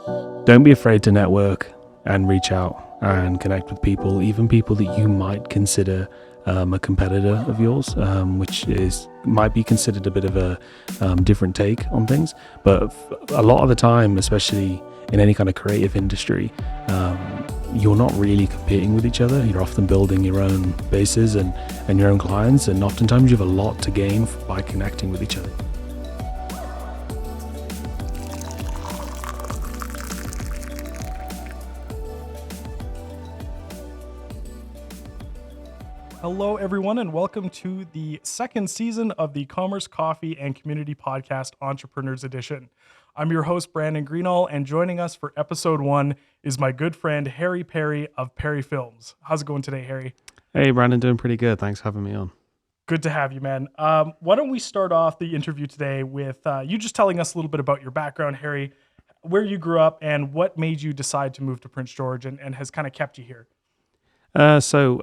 Don't be afraid to network and reach out and connect with people, even people that you might consider a competitor of yours, which might be considered a bit of a different take on things. But a lot of the time, especially in any kind of creative industry, you're not really competing with each other. You're often building your own bases and your own clients, and oftentimes you have a lot to gain by connecting with each other. Hello, everyone, and welcome to the second season of the Commerce, Coffee, and Community Podcast Entrepreneurs Edition. I'm your host, Brandon Greenall, and joining us for episode 1 is my good friend, Harry Perry of Perry Films. How's it going today, Harry? Hey, Brandon, doing pretty good. Thanks for having me on. Good to have you, man. Why don't we start off the interview today with you just telling us a little bit about your background, Harry, where you grew up, and what made you decide to move to Prince George and has kind of kept you here? So,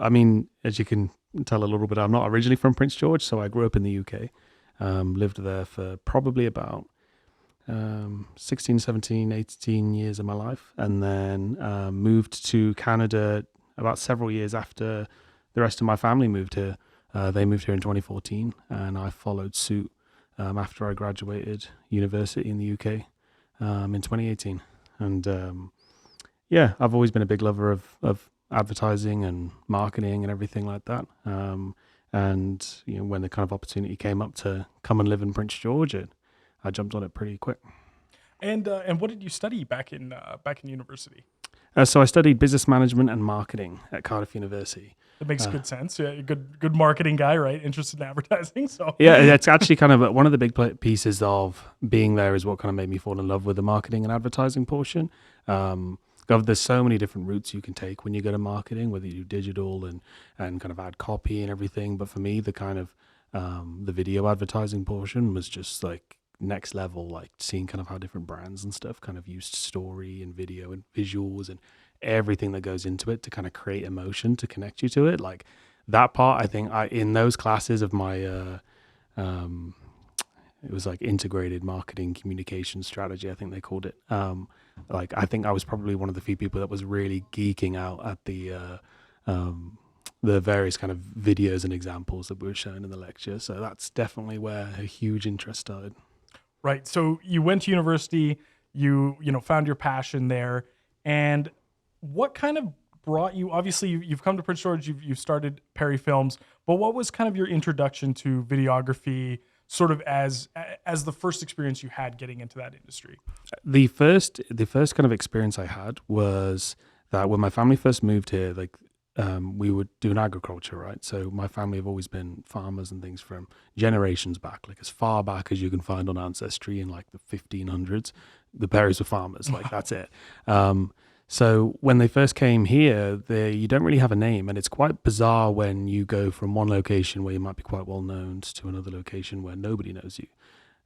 as you can tell a little bit, I'm not originally from Prince George, so I grew up in the UK, lived there for probably about 16, 17, 18 years of my life, and then moved to Canada about several years after the rest of my family moved here. They moved here in 2014, and I followed suit after I graduated university in the UK in 2018. And I've always been a big lover of advertising and marketing and everything like that. And when the kind of opportunity came up to come and live in Prince George, I jumped on it pretty quick. And what did you study back in university? So I studied business management and marketing at Cardiff University. That makes good sense. Yeah, good marketing guy, right? Interested in advertising. So yeah, it's actually kind of one of the big pieces of being there is what kind of made me fall in love with the marketing and advertising portion. There's so many different routes you can take when you go to marketing, whether you do digital and kind of add copy and everything. But for me, the kind of the video advertising portion was just like next level, like seeing kind of how different brands and stuff kind of used story and video and visuals and everything that goes into it to kind of create emotion to connect you to it. Like that part, I think in those classes of my it was like integrated marketing communication strategy, I think they called it. I think I was probably one of the few people that was really geeking out at the various kind of videos and examples that we were showing in the lecture. So that's definitely where a huge interest started. Right. So you went to university, you found your passion there, and what kind of brought you? Obviously, you've come to Prince George, you've started Perry Films, but what was kind of your introduction to videography? Sort of as the first experience you had getting into that industry? The first kind of experience I had was that when my family first moved here, we would do an agriculture, right? So my family have always been farmers and things from generations back, like as far back as you can find on Ancestry in like the 1500s. The Perrys were farmers, like that's it. So when they first came here, you don't really have a name, and it's quite bizarre when you go from one location where you might be quite well known to another location where nobody knows you.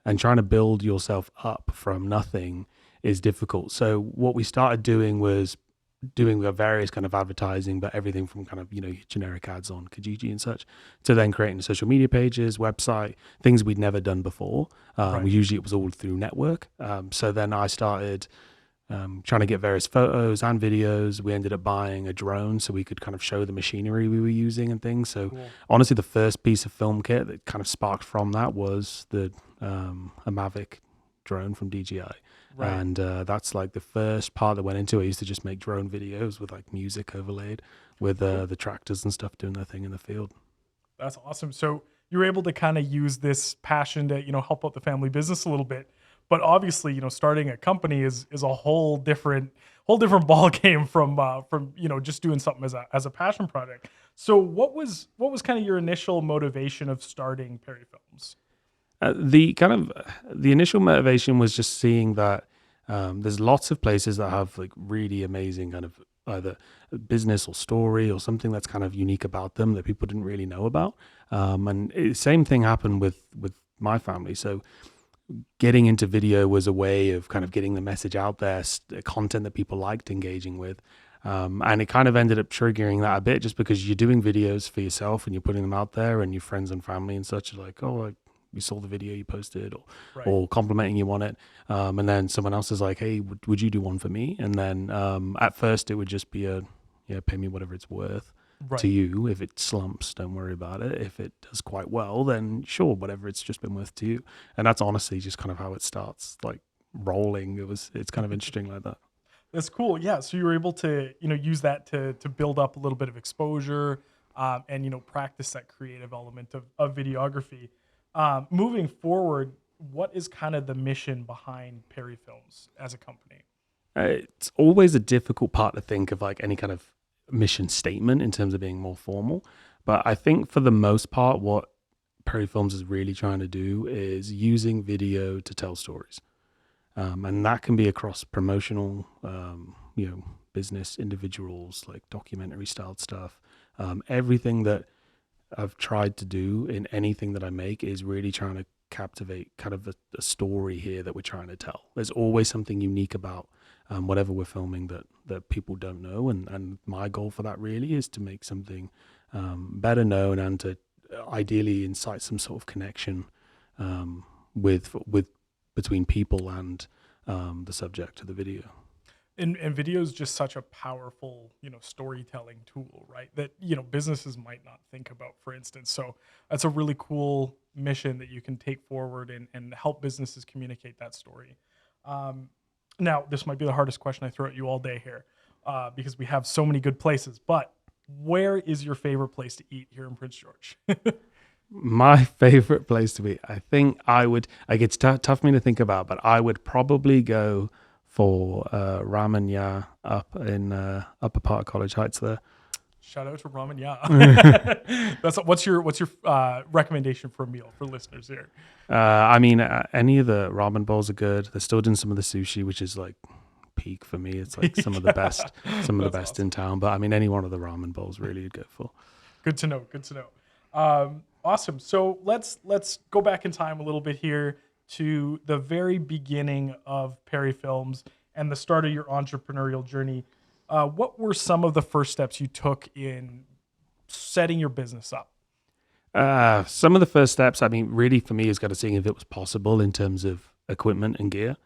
And trying to build yourself up from nothing is difficult. So what we started doing was doing various kind of advertising, but everything from kind of, generic ads on Kijiji and such, to then creating social media pages, website, things we'd never done before. Right. Usually it was all through network. So then I started trying to get various photos and videos. We ended up buying a drone so we could kind of show the machinery we were using and things. So Cool. Honestly, the first piece of film kit that kind of sparked from that was a Mavic drone from DJI. Right. And that's like the first part that went into it. I used to just make drone videos with like music overlaid with the tractors and stuff doing their thing in the field. That's awesome. So you were able to kind of use this passion to, help out the family business a little bit. But obviously, starting a company is a whole different ball game from just doing something as a passion project. So what was kind of your initial motivation of starting Perry Films? The initial motivation was just seeing that there's lots of places that have like really amazing kind of either business or story or something that's kind of unique about them that people didn't really know about. Same thing happened with my family. So getting into video was a way of kind of getting the message out there, content that people liked engaging with. And it kind of ended up triggering that a bit just because you're doing videos for yourself and you're putting them out there and your friends and family and such are like, oh, you saw the video you posted, Right. or complimenting you on it. And then someone else is like, hey, would you do one for me? And then at first it would just be yeah, pay me whatever it's worth to Right. you. If it slumps, don't worry about it. If it does quite well, then sure, whatever it's just been worth to you. And that's honestly just kind of how it starts, like rolling. It's kind of interesting like that. That's cool. Yeah. So you were able to, use that to build up a little bit of exposure, and practice that creative element of videography. Moving forward, what is kind of the mission behind Perry Films as a company? It's always a difficult part to think of like any kind of mission statement in terms of being more formal. But I think for the most part, what Perry Films is really trying to do is using video to tell stories. And that can be across promotional, business individuals, like documentary styled stuff. Everything that I've tried to do in anything that I make is really trying to captivate kind of a story here that we're trying to tell. There's always something unique about whatever we're filming that people don't know. And my goal for that really is to make something better known and to ideally incite some sort of connection with between people and the subject of the video. And video is just such a powerful, storytelling tool, right? That, businesses might not think about, for instance. So that's a really cool mission that you can take forward and help businesses communicate that story. Now, this might be the hardest question I throw at you all day here, because we have so many good places, but where is your favorite place to eat here in Prince George? My favorite place to be, I think I would, like it's tough for me to think about, but I would probably go for Ramen Ya up in upper part of College Heights there. Shout out to Ramen Ya. What's your recommendation for a meal for listeners here? I mean, any of the ramen bowls are good. They're still doing some of the sushi, which is like peak for me. It's like some of the best, That's in awesome. town. But I mean, any one of the ramen bowls really you'd go for. Good to know. Good to know. Awesome. So let's go back in time a little bit here to the very beginning of Perry Films and the start of your entrepreneurial journey. What were some of the first steps you took in setting your business up? Some of the first steps, I mean, really for me is kind of seeing if it was possible in terms of equipment and gear.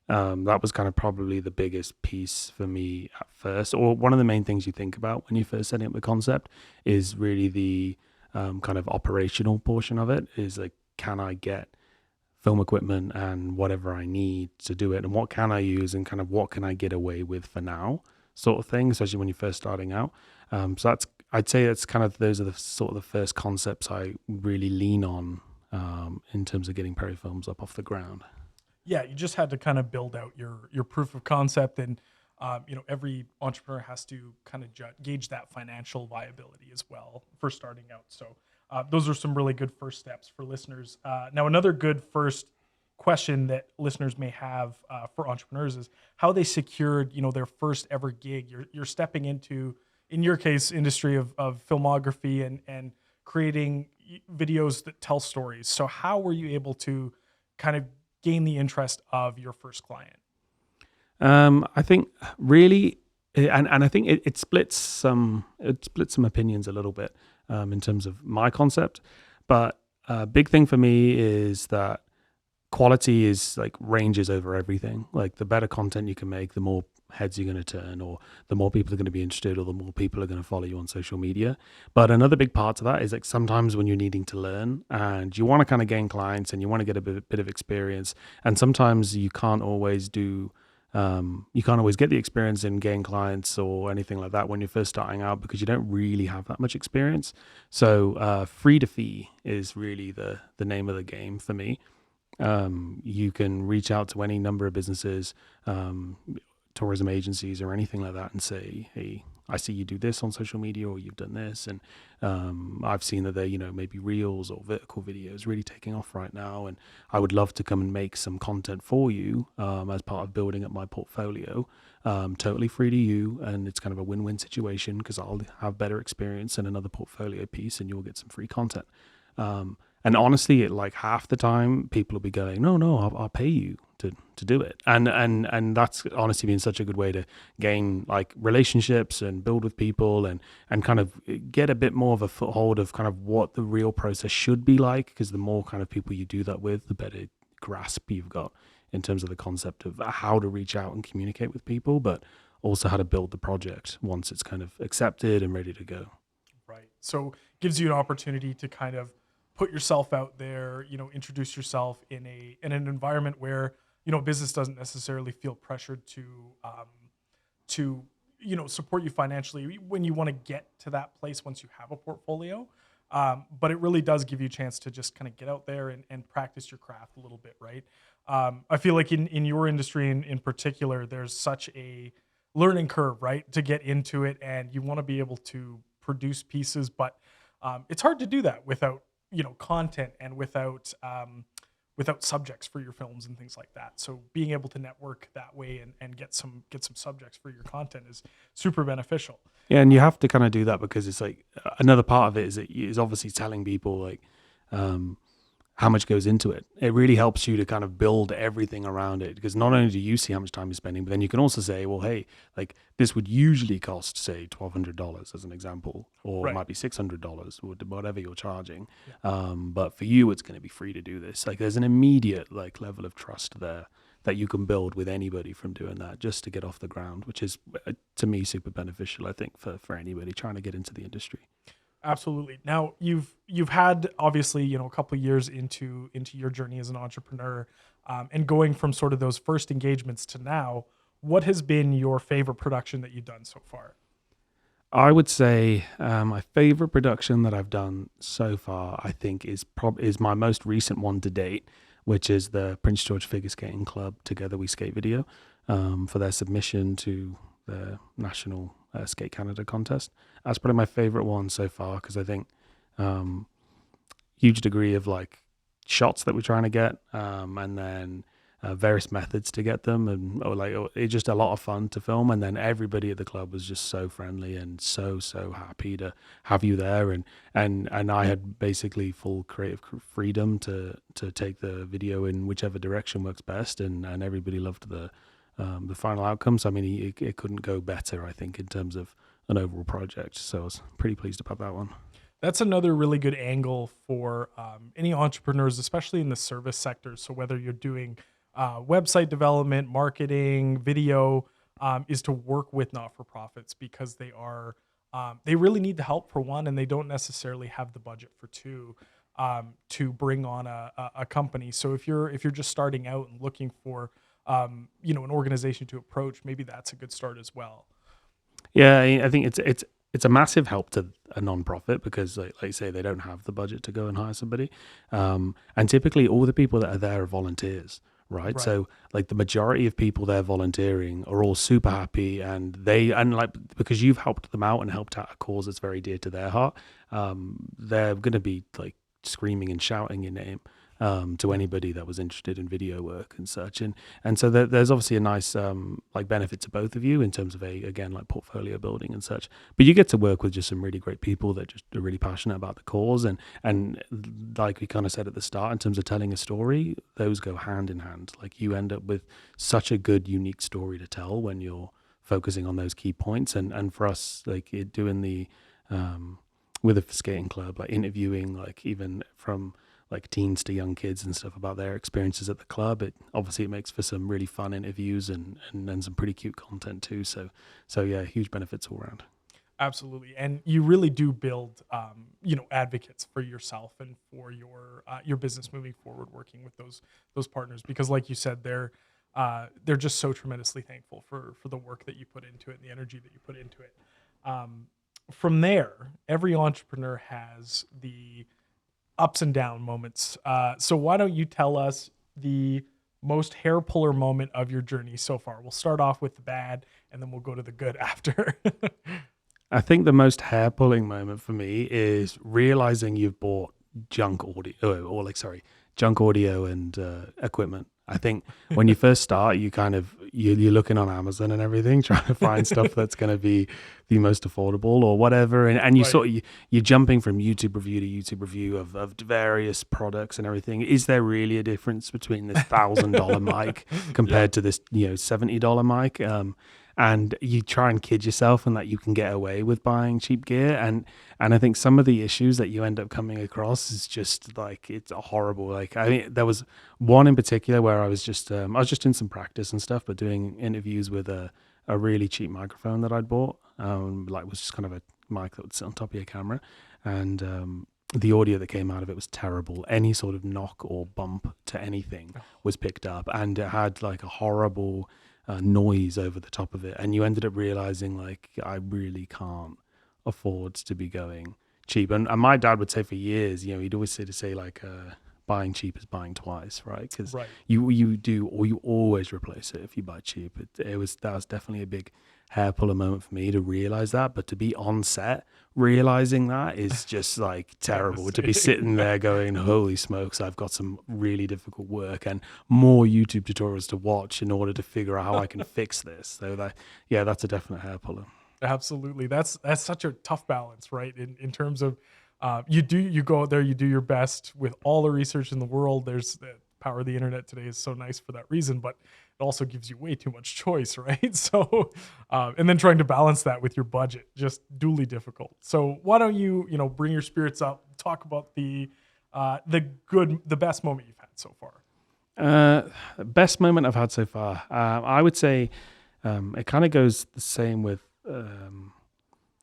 That was kind of probably the biggest piece for me at first, or one of the main things you think about when you're first setting up the concept is really the kind of operational portion of it is like, can I get film equipment and whatever I need to do it, and what can I use, and kind of what can I get away with for now, sort of thing, especially when you're first starting out. So I'd say that's kind of, those are the sort of the first concepts I really lean on in terms of getting Perry Films up off the ground. Yeah, you just had to kind of build out your proof of concept, and every entrepreneur has to kind of gauge that financial viability as well for starting out. So those are some really good first steps for listeners. Now, another good first question that listeners may have for entrepreneurs is how they secured their first ever gig. You're stepping into, in your case, industry of filmography and creating videos that tell stories. So how were you able to kind of gain the interest of your first client? I think really, and I think it splits some opinions a little bit in terms of my concept, but a big thing for me is that quality is like ranges over everything. Like the better content you can make, the more heads you're going to turn, or the more people are going to be interested, or the more people are going to follow you on social media. But another big part of that is like sometimes when you're needing to learn and you want to kind of gain clients and you want to get a bit of experience, and sometimes you can't always do you can't always get the experience and gain clients or anything like that when you're first starting out because you don't really have that much experience. So free to fee is really the name of the game for me. You can reach out to any number of businesses, tourism agencies or anything like that, and say, hey, I see you do this on social media, or you've done this, and I've seen that they're, maybe reels or vertical videos really taking off right now, and I would love to come and make some content for you as part of building up my portfolio, totally free to you, and it's kind of a win-win situation because I'll have better experience and another portfolio piece, and you'll get some free content. and honestly, like half the time, people will be going, no, I'll pay you to do it, and that's honestly been such a good way to gain like relationships and build with people and kind of get a bit more of a foothold of kind of what the real process should be like, because the more kind of people you do that with, the better grasp you've got in terms of the concept of how to reach out and communicate with people, but also how to build the project once it's kind of accepted and ready to go. Right. So gives you an opportunity to kind of put yourself out there, introduce yourself in an environment where, business doesn't necessarily feel pressured to, support you financially when you want to get to that place once you have a portfolio. But it really does give you a chance to just kind of get out there and practice your craft a little bit, right? I feel like in your industry in particular, there's such a learning curve, right, to get into it, and you want to be able to produce pieces, but it's hard to do that without content and without subjects for your films and things like that. So being able to network that way and get some subjects for your content is super beneficial. Yeah, and you have to kind of do that because it's like another part of it is obviously telling people like um, how much goes into it. It really helps you to kind of build everything around it, because not only do you see how much time you're spending, but then you can also say, well, hey, like this would usually cost say $1,200 as an example, or it Right. might be $600 or whatever you're charging. Yeah. But for you, it's going to be free to do this. Like there's an immediate like level of trust there that you can build with anybody from doing that just to get off the ground, which is to me super beneficial. I think for anybody trying to get into the industry. Absolutely. Now you've had obviously a couple of years into your journey as an entrepreneur, and going from sort of those first engagements to now. What has been your favorite production that you've done so far? I would say my favorite production that I've done so far, I think, is my most recent one to date, which is the Prince George Figure Skating Club Together We Skate video, for their submission to the National Skate Canada contest. That's probably my favorite one so far, because I think huge degree of like shots that we're trying to get, and then various methods to get them, and it's just a lot of fun to film. And then everybody at the club was just so friendly and so happy to have you there, and I had basically full creative freedom to take the video in whichever direction works best, and everybody loved the final outcomes. I mean, it couldn't go better, I think, in terms of an overall project. So I was pretty pleased about that one. That's another really good angle for any entrepreneurs, especially in the service sector. So whether you're doing website development, marketing, video, is to work with not-for-profits, because they really need the help for one, and they don't necessarily have the budget for two, to bring on a company. So if you're just starting out and looking for an organization to approach, maybe that's a good start as well. Yeah, I think it's a massive help to a non-profit, because like you say, they don't have the budget to go and hire somebody, and typically all the people that are there are volunteers, right? Right. So like the majority of people there volunteering are all super happy, and like because you've helped them out and helped out a cause that's very dear to their heart, they're going to be like screaming and shouting your name to anybody that was interested in video work and such. And so there's obviously a nice like benefit to both of you in terms of again like portfolio building and such. But you get to work with just some really great people that just are really passionate about the cause, and like we kind of said at the start, in terms of telling a story, those go hand in hand. Like you end up with such a good unique story to tell when you're focusing on those key points. And for us, like doing the with a skating club, like interviewing like even from like teens to young kids and stuff about their experiences at the club, it makes for some really fun interviews and some pretty cute content too. So yeah, huge benefits all around. Absolutely, and you really do build, advocates for yourself and for your business moving forward, working with those partners, because, like you said, they're just so tremendously thankful for the work that you put into it and the energy that you put into it. From there, every entrepreneur has the ups and down moments. So why don't you tell us the most hair puller moment of your journey so far? We'll start off with the bad, and then we'll go to the good after. I think the most hair pulling moment for me is realizing you've bought junk audio, junk audio and equipment. I think when you first start, you kind of you're looking on Amazon and everything, trying to find stuff that's going to be the most affordable or whatever. And you Right. sort of, you're jumping from YouTube review to YouTube review of various products and everything. Is there really a difference between this $1,000 mic Yeah. compared to this, $70 mic? And you try and kid yourself and that you can get away with buying cheap gear. And I think some of the issues that you end up coming across is just like, it's horrible. Like, I mean, there was one in particular where I was just doing some practice and stuff, but doing interviews with a really cheap microphone that I'd bought. Like, it was just kind of a mic that would sit on top of your camera, and the audio that came out of it was terrible. Any sort of knock or bump to anything was picked up, and it had like a horrible noise over the top of it. And you ended up realizing, like, I really can't afford to be going cheap. And my dad would say for years, he'd always say like, buying cheap is buying twice, right? Because Right. you do, or you always replace it if you buy cheap. That was definitely a big hair puller moment for me to realize that. But to be on set realizing that is just like terrible. To be Devastating. sitting there going, holy smokes, I've got some really difficult work and more YouTube tutorials to watch in order to figure out how I can fix this. So that's a definite hair puller. Absolutely. That's such a tough balance, right? In terms of you go out there, you do your best with all the research in the world. There's the power of the internet today is so nice for that reason, but it also gives you way too much choice, right? So and then trying to balance that with your budget, just duly difficult. So why don't you, bring your spirits up, talk about the best moment you've had so far. Best moment I've had so far. I would say it kind of goes the same with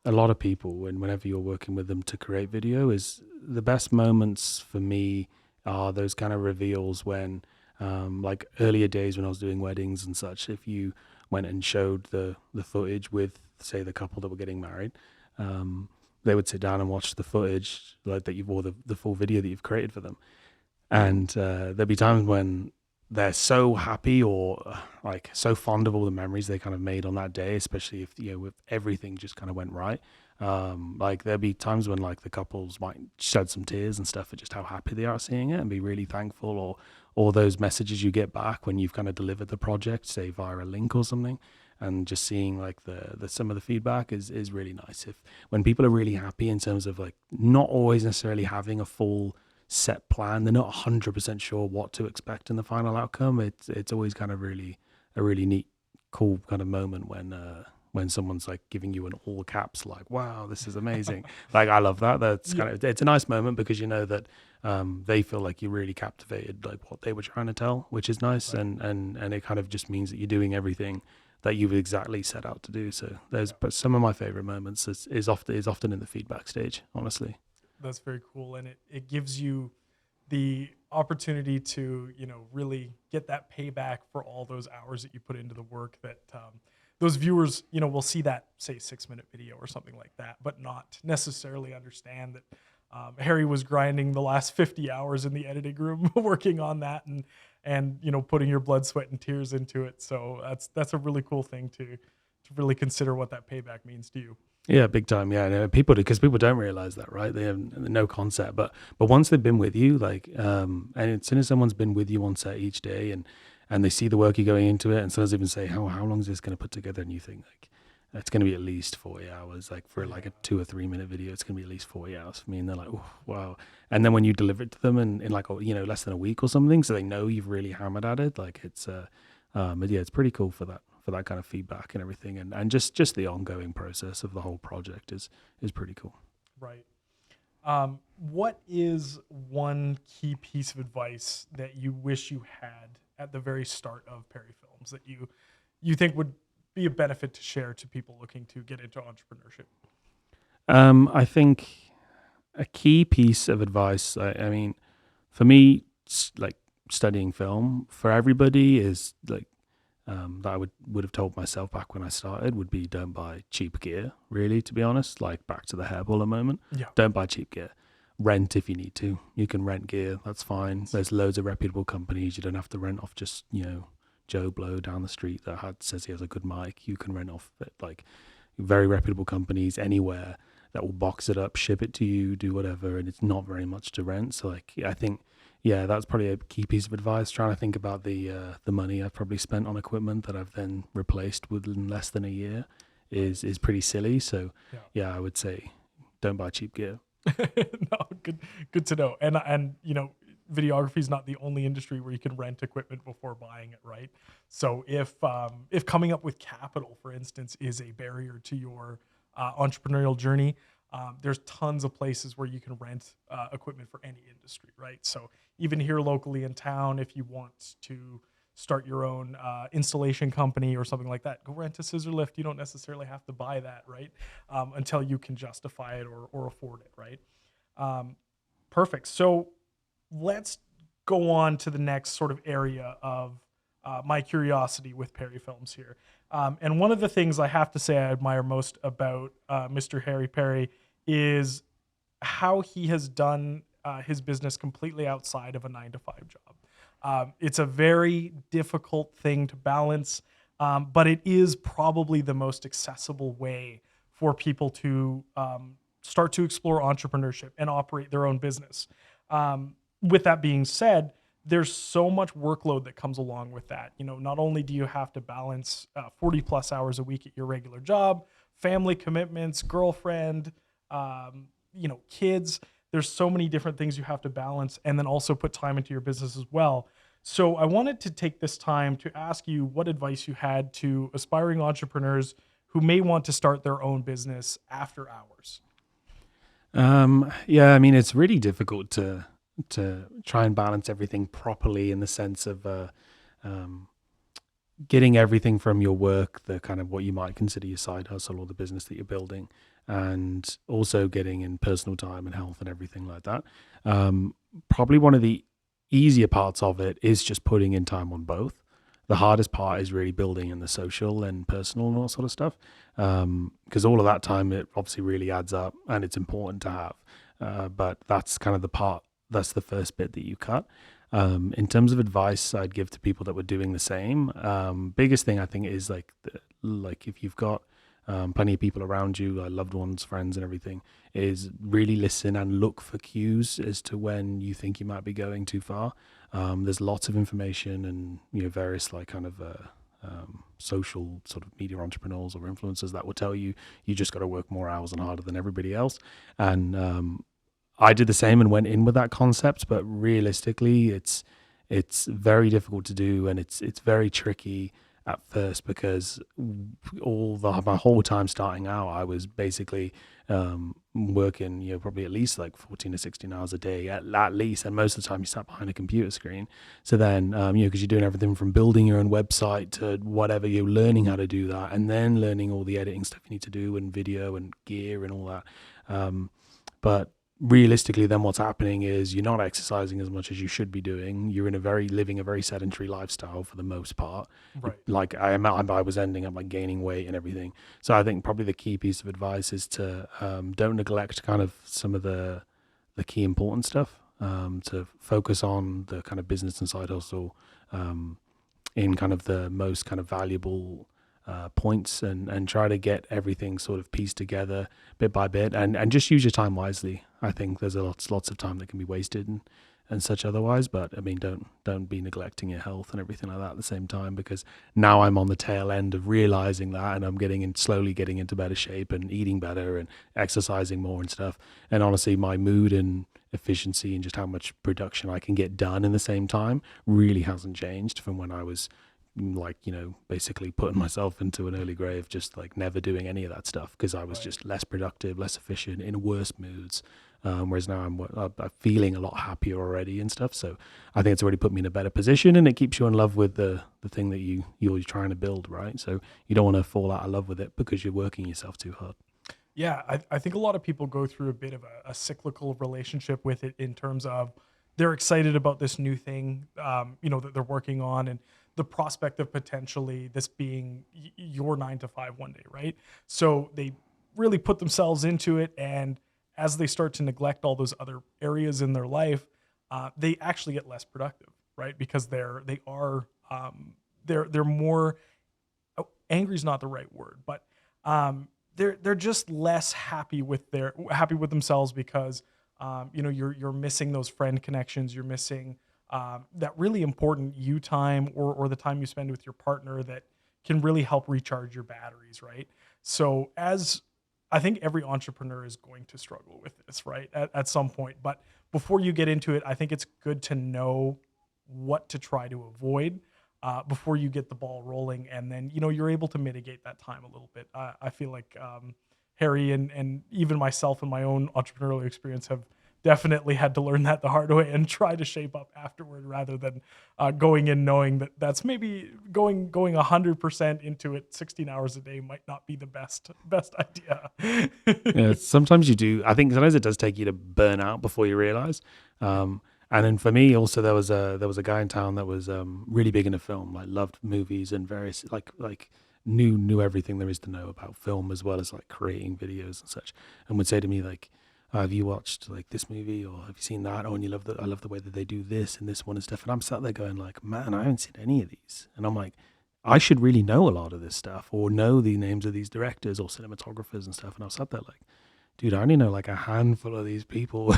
a lot of people. And whenever you're working with them to create video, is the best moments for me are those kind of reveals when, like earlier days when I was doing weddings and such. If you went and showed the footage with, say, the couple that were getting married, they would sit down and watch the footage like that or the full video that you've created for them. And there'd be times when they're so happy or like so fond of all the memories they kind of made on that day, especially if if everything just kind of went right. Like there'd be times when like the couples might shed some tears and stuff at just how happy they are seeing it and be really thankful, or those messages you get back when you've kind of delivered the project, say via a link or something, and just seeing like the some of the feedback is really nice. If when people are really happy in terms of like not always necessarily having a full set plan, they're not 100% sure what to expect in the final outcome. It's always kind of really a really neat, cool kind of moment when someone's like giving you an all caps like, wow, this is amazing. Like, I love that. That's kind of, it's a nice moment because you know that they feel like you really captivated like what they were trying to tell, which is nice. Right. And it kind of just means that you're doing everything that you've exactly set out to do. So but some of my favorite moments is often in the feedback stage, honestly. That's very cool, and it gives you the opportunity to really get that payback for all those hours that you put into the work. That those viewers will see that, say, 6-minute video or something like that, but not necessarily understand that Harry was grinding the last 50 hours in the editing room working on that, and putting your blood, sweat, and tears into it. So that's a really cool thing to really consider what that payback means to you. Yeah, big time. Yeah, no, because people don't realize that, right? They have no concept. But once they've been with you, like, and as soon as someone's been with you on set each day, and they see the work you're going into it, and sometimes even say, how long is this going to put together? And you think like, it's going to be at least 40 hours. Like for like a 2 or 3 minute video, it's going to be at least 40 hours for me. And they're like, oh, wow. And then when you deliver it to them in like less than a week or something, so they know you've really hammered at it. Like it's it's pretty cool for that kind of feedback and everything, and just the ongoing process of the whole project is pretty cool. Right. What is one key piece of advice that you wish you had at the very start of Perry Films that you think would be a benefit to share to people looking to get into entrepreneurship? I think a key piece of advice, I mean, for me, like studying film for everybody is like, that I would have told myself back when I started would be, don't buy cheap gear, really, to be honest. Like back to the hairballer moment. Yeah. Don't buy cheap gear. Rent if you need to. You can rent gear, that's fine. There's loads of reputable companies. You don't have to rent off just, Joe Blow down the street that says he has a good mic. You can rent off it, like very reputable companies anywhere that will box it up, ship it to you, do whatever, and it's not very much to rent. So like I think yeah, that's probably a key piece of advice. Trying to think about the money I've probably spent on equipment that I've then replaced within less than a year Right. is pretty silly. So Yeah. yeah, I would say don't buy cheap gear. No, good to know. And videography is not the only industry where you can rent equipment before buying it, right? So if coming up with capital, for instance, is a barrier to your entrepreneurial journey, there's tons of places where you can rent equipment for any industry, right? So even here locally in town, if you want to start your own installation company or something like that, go rent a scissor lift. You don't necessarily have to buy that, right? Until you can justify it or afford it, right? Um, Perfect. So let's go on to the next sort of area of my curiosity with Perry Films here. And one of the things I have to say I admire most about Mr. Harry Perry is how he has done his business completely outside of a 9 to 5 job. It's a very difficult thing to balance, but it is probably the most accessible way for people to start to explore entrepreneurship and operate their own business. With that being said, there's so much workload that comes along with that. Not only do you have to balance 40 plus hours a week at your regular job, family commitments, girlfriend, kids. There's so many different things you have to balance and then also put time into your business as well. So I wanted to take this time to ask you what advice you had to aspiring entrepreneurs who may want to start their own business after hours. Yeah, I mean, it's really difficult to try and balance everything properly in the sense of um, getting everything from your work, the kind of what you might consider your side hustle or the business that you're building, and also getting in personal time and health and everything like that. Probably one of the easier parts of it is just putting in time on both. The hardest part is really building in the social and personal and all sort of stuff, because all of that time it obviously really adds up and it's important to have. But that's kind of the part. That's the first bit that you cut. In terms of advice, I'd give to people that were doing the same. Biggest thing I think is like if you've got plenty of people around you, like loved ones, friends, and everything, is really listen and look for cues as to when you think you might be going too far. There's lots of information and various like kind of social sort of media entrepreneurs or influencers that will tell you you just got to work more hours and harder than everybody else. And I did the same and went in with that concept, but realistically, it's very difficult to do, and it's very tricky at first because my whole time starting out, I was basically working, probably at least like 14 to 16 hours a day at least, and most of the time you sat behind a computer screen. So then, because you're doing everything from building your own website to whatever, you're learning how to do that, and then learning all the editing stuff you need to do and video and gear and all that. But realistically then what's happening is you're not exercising as much as you should be doing. You're living a very sedentary lifestyle for the most part. Right. Like I was ending up like gaining weight and everything. So I think probably the key piece of advice is to don't neglect kind of some of the key important stuff, to focus on the kind of business and side hustle in kind of the most kind of valuable points, and try to get everything sort of pieced together bit by bit, and just use your time wisely. I think there's lots of time that can be wasted and such otherwise, but I mean, don't be neglecting your health and everything like that at the same time, because now I'm on the tail end of realizing that, and I'm slowly getting into better shape and eating better and exercising more and stuff. And honestly, my mood and efficiency and just how much production I can get done in the same time really hasn't changed from when I was like basically putting myself into an early grave, just like never doing any of that stuff, because I was Right. just less productive, less efficient, in worse moods. Whereas now I'm feeling a lot happier already and stuff. So I think it's already put me in a better position, and it keeps you in love with the thing that you're trying to build, right? So you don't want to fall out of love with it because you're working yourself too hard. Yeah, I think a lot of people go through a bit of a cyclical relationship with it in terms of they're excited about this new thing, that they're working on, and the prospect of potentially this being your 9 to 5 one day, right? So they really put themselves into it, and as they start to neglect all those other areas in their life, they actually get less productive, right? Because they're more, angry is not the right word, but they're just less happy with themselves because You're missing those friend connections. You're missing that really important you time, or the time you spend with your partner that can really help recharge your batteries, right? So as I think every entrepreneur is going to struggle with this, right? At some point. But before you get into it, I think it's good to know what to try to avoid before you get the ball rolling. And then, you're able to mitigate that time a little bit. I feel like Harry and even myself in my own entrepreneurial experience have definitely had to learn that the hard way and try to shape up afterward rather than going in knowing that that's maybe going 100% into it 16 hours a day might not be the best idea. Yeah, sometimes you do. I think sometimes it does take you to burn out before you realize. And then for me, also there was a guy in town that was really big into film, like loved movies and various like knew everything there is to know about film as well as like creating videos and such, and would say to me like, "Have you watched like this movie or have you seen that? Oh, and I love the way that they do this and this one and stuff." And I'm sat there going like, "Man, I haven't seen any of these," and I'm like, I should really know a lot of this stuff or know the names of these directors or cinematographers and stuff. And I was sat there like, dude, I only know like a handful of these people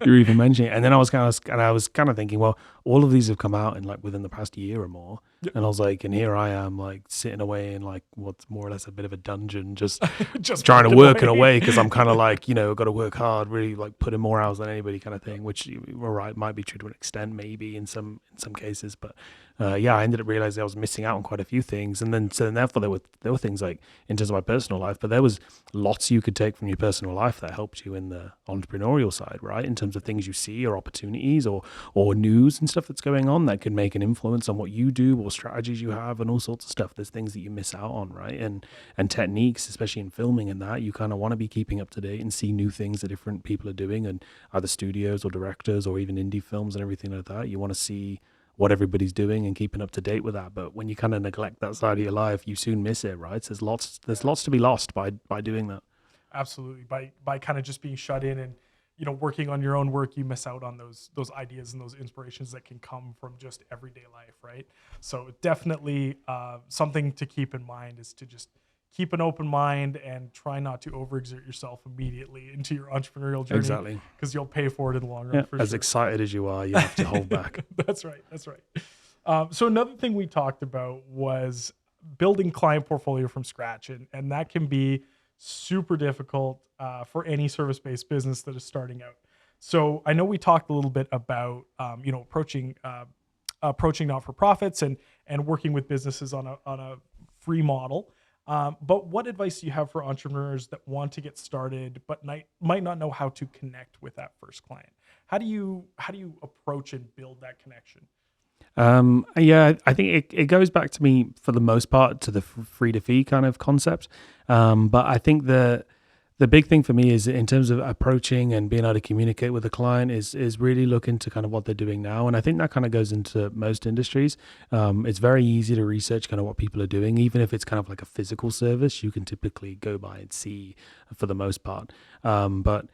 you're even mentioning. And then I was kind of thinking, well, all of these have come out in like within the past year or more. Yep. And I was like, and here I am like sitting away in like what's more or less a bit of a dungeon, just Just trying to working work in a away. way because I'm kind of like, got to work hard, really like put in more hours than anybody kind of thing, which you're right, might be true to an extent, maybe in some cases. But yeah, I ended up realizing I was missing out on quite a few things. And then, so then therefore there were things like in terms of my personal life, but there was lots you could take from your personal life that helped you in the entrepreneurial side, right? In terms of things you see or opportunities or news and stuff that's going on that could make an influence on what you do or strategies you have and all sorts of stuff. There's things that you miss out on, right? And techniques, especially in filming and that, you kind of want to be keeping up to date and see new things that different people are doing, and either studios or directors or even indie films and everything like that. You want to see what everybody's doing and keeping up to date with that. But when you kind of neglect that side of your life, you soon miss it, right? So there's lots to be lost by doing that. Absolutely. By kind of just being shut in and working on your own work, you miss out on those ideas and those inspirations that can come from just everyday life, right? So definitely something to keep in mind is to just keep an open mind and try not to overexert yourself immediately into your entrepreneurial journey, Exactly. because you'll pay for it in the long run, Yeah. for As sure. excited as you are, you have to hold back. That's right. That's right. So another thing we talked about was building client portfolio from scratch, and that can be super difficult for any service-based business that is starting out. So I know we talked a little bit about approaching not-for-profits and working with businesses on a free model. But what advice do you have for entrepreneurs that want to get started but might not know how to connect with that first client? How do you approach and build that connection? Yeah, I think it goes back to me for the most part to the free to fee kind of concept. But I think the big thing for me is in terms of approaching and being able to communicate with the client is really look into kind of what they're doing now. And I think that kind of goes into most industries. It's very easy to research kind of what people are doing, even if it's kind of like a physical service, you can typically go by and see for the most part. But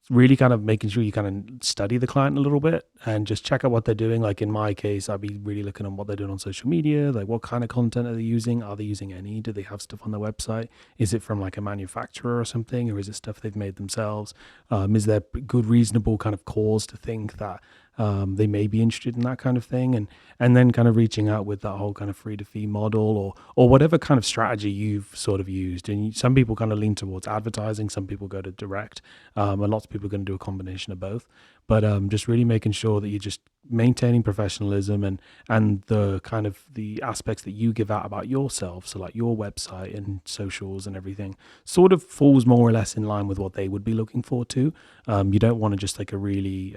really kind of making sure you kind of study the client a little bit and just check out what they're doing. Like in my case, I'd be really looking at what they're doing on social media, like what kind of content are they using? Are they using any? Do they have stuff on their website? Is it from like a manufacturer or something, or is it stuff they've made themselves? Is there good, reasonable kind of cause to think that they may be interested in that kind of thing, and then kind of reaching out with that whole kind of free to fee model or whatever kind of strategy you've sort of used. And some people kind of lean towards advertising, some people go to direct, and lots of people are going to do a combination of both. But just really making sure that you're just maintaining professionalism and the kind of the aspects that you give out about yourself, so like your website and socials and everything sort of falls more or less in line with what they would be looking for too. You don't want to just like a really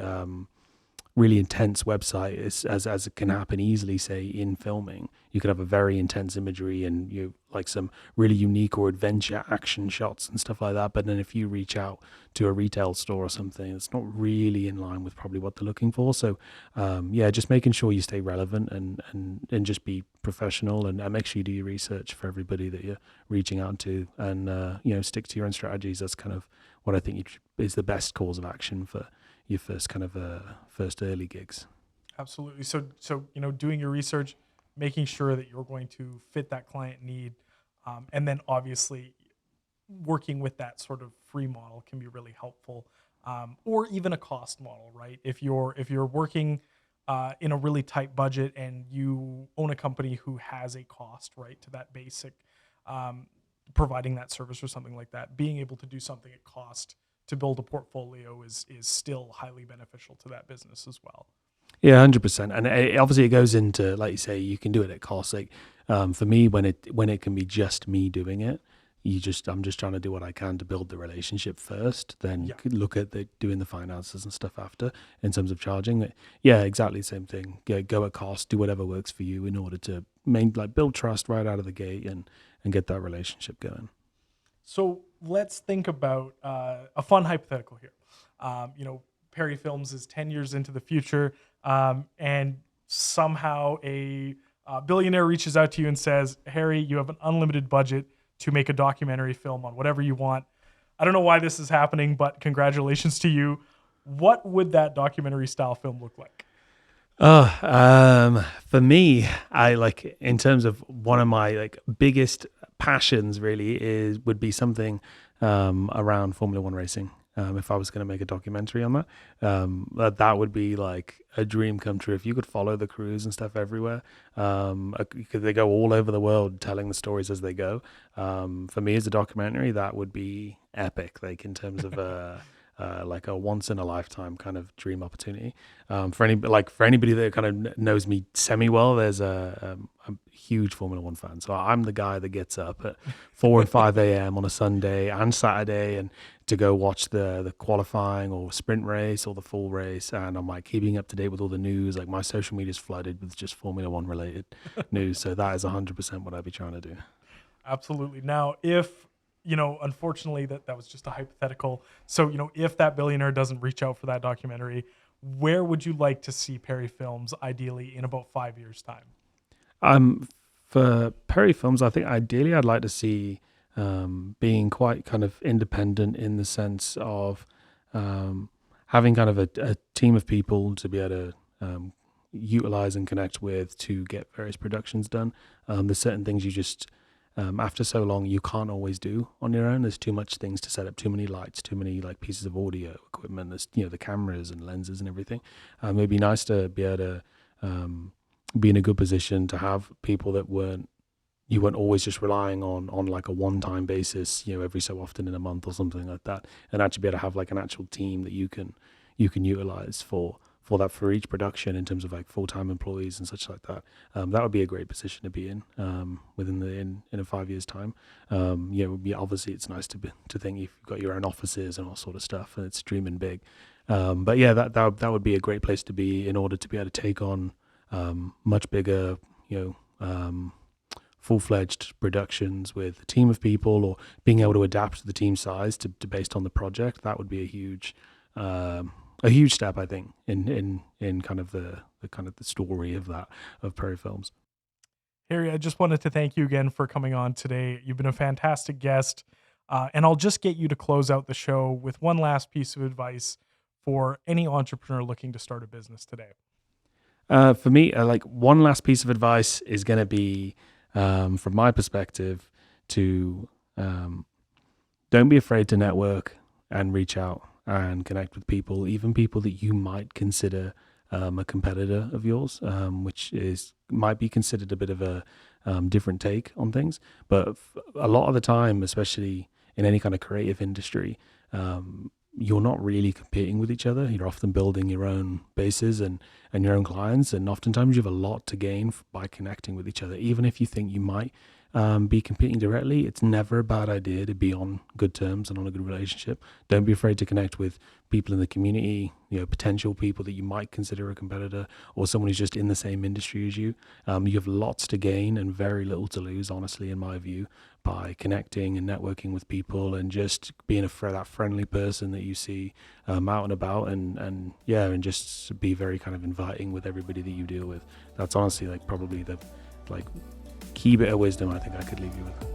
intense website as it can happen easily, say in filming. You could have a very intense imagery and you like some really unique or adventure action shots and stuff like that, but then if you reach out to a retail store or something, it's not really in line with probably what they're looking for. So yeah, just making sure you stay relevant and just be professional and make sure you do your research for everybody that you're reaching out to, and stick to your own strategies. That's kind of what I think is the best course of action for your first kind of first early gigs. Absolutely. So doing your research, making sure that you're going to fit that client need, and then obviously working with that sort of free model can be really helpful. or even a cost model, right? If you're working in a really tight budget and you own a company who has a cost, right, to that basic um, providing that service or something like that, being able to do something at cost to build a portfolio is still highly beneficial to that business as well. Yeah, 100%. And obviously, it goes into, like you say, you can do it at cost. Like for me, when it can be just me doing it, I'm just trying to do what I can to build the relationship first. Then Yeah. could look at doing the finances and stuff after in terms of charging. But yeah, exactly the same thing. Go at cost. Do whatever works for you in order to build trust right out of the gate and get that relationship going. So let's think about a fun hypothetical here. Perry Films is 10 years into the future, and somehow a billionaire reaches out to you and says, Harry, you have an unlimited budget to make a documentary film on whatever you want. I don't know why this is happening, but congratulations to you. What would that documentary style film look like? For me, I like in terms of one of my biggest passions really would be something around Formula One racing. If I was going to make a documentary on that, that would be like a dream come true. If you could follow the crews and stuff everywhere, because they go all over the world telling the stories as they go. For me as a documentary, that would be epic. Like in terms of like a once in a lifetime kind of dream opportunity. For anybody that kind of knows me semi well, there's a huge Formula One fan. So I'm the guy that gets up at 4 and 5 a.m. on a Sunday and Saturday and to go watch the qualifying or sprint race or the full race. And I'm like keeping up to date with all the news. Like my social media is flooded with just Formula One related news. So that is 100% what I'd be trying to do. Absolutely. Now, if unfortunately that was just a hypothetical. So, if that billionaire doesn't reach out for that documentary, where would you like to see Perry Films ideally in about 5 years' time? For Perry Films, I think ideally I'd like to see being quite kind of independent in the sense of having kind of a team of people to be able to utilize and connect with to get various productions done. There's certain things you just after so long you can't always do on your own. There's too much things to set up, too many lights, too many like pieces of audio equipment. There's the cameras and lenses and everything. It'd be nice to be able to be in a good position to have people that you weren't always just relying on like a one-time basis, every so often in a month or something like that, and actually be able to have like an actual team that you can utilize for for each production in terms of like full-time employees and such like that. That would be a great position to be in in a 5 years time. It would be, obviously it's nice to think you've got your own offices and all sort of stuff and it's dreaming big. But yeah, that would be a great place to be in order to be able to take on much bigger, full-fledged productions with a team of people, or being able to adapt to the team size to based on the project. That would be a huge step, I think, in kind of the story of Prairie Films. Harry, I just wanted to thank you again for coming on today. You've been a fantastic guest. And I'll just get you to close out the show with one last piece of advice for any entrepreneur looking to start a business today. For me, like one last piece of advice is going to be, from my perspective, to don't be afraid to network and reach out and connect with people, even people that you might consider a competitor of yours, which might be considered a bit of a different take on things. But a lot of the time, especially in any kind of creative industry, you're not really competing with each other. You're often building your own bases and your own clients, and oftentimes you have a lot to gain by connecting with each other. Even if you think you might be competing directly, it's never a bad idea to be on good terms and on a good relationship. Don't be afraid to connect with people in the community, potential people that you might consider a competitor or someone who's just in the same industry as you. You have lots to gain and very little to lose, honestly, in my view, by connecting and networking with people and just being that friendly person that you see out and about, and just be very kind of inviting with everybody that you deal with. That's honestly probably the key bit of wisdom I think I could leave you with.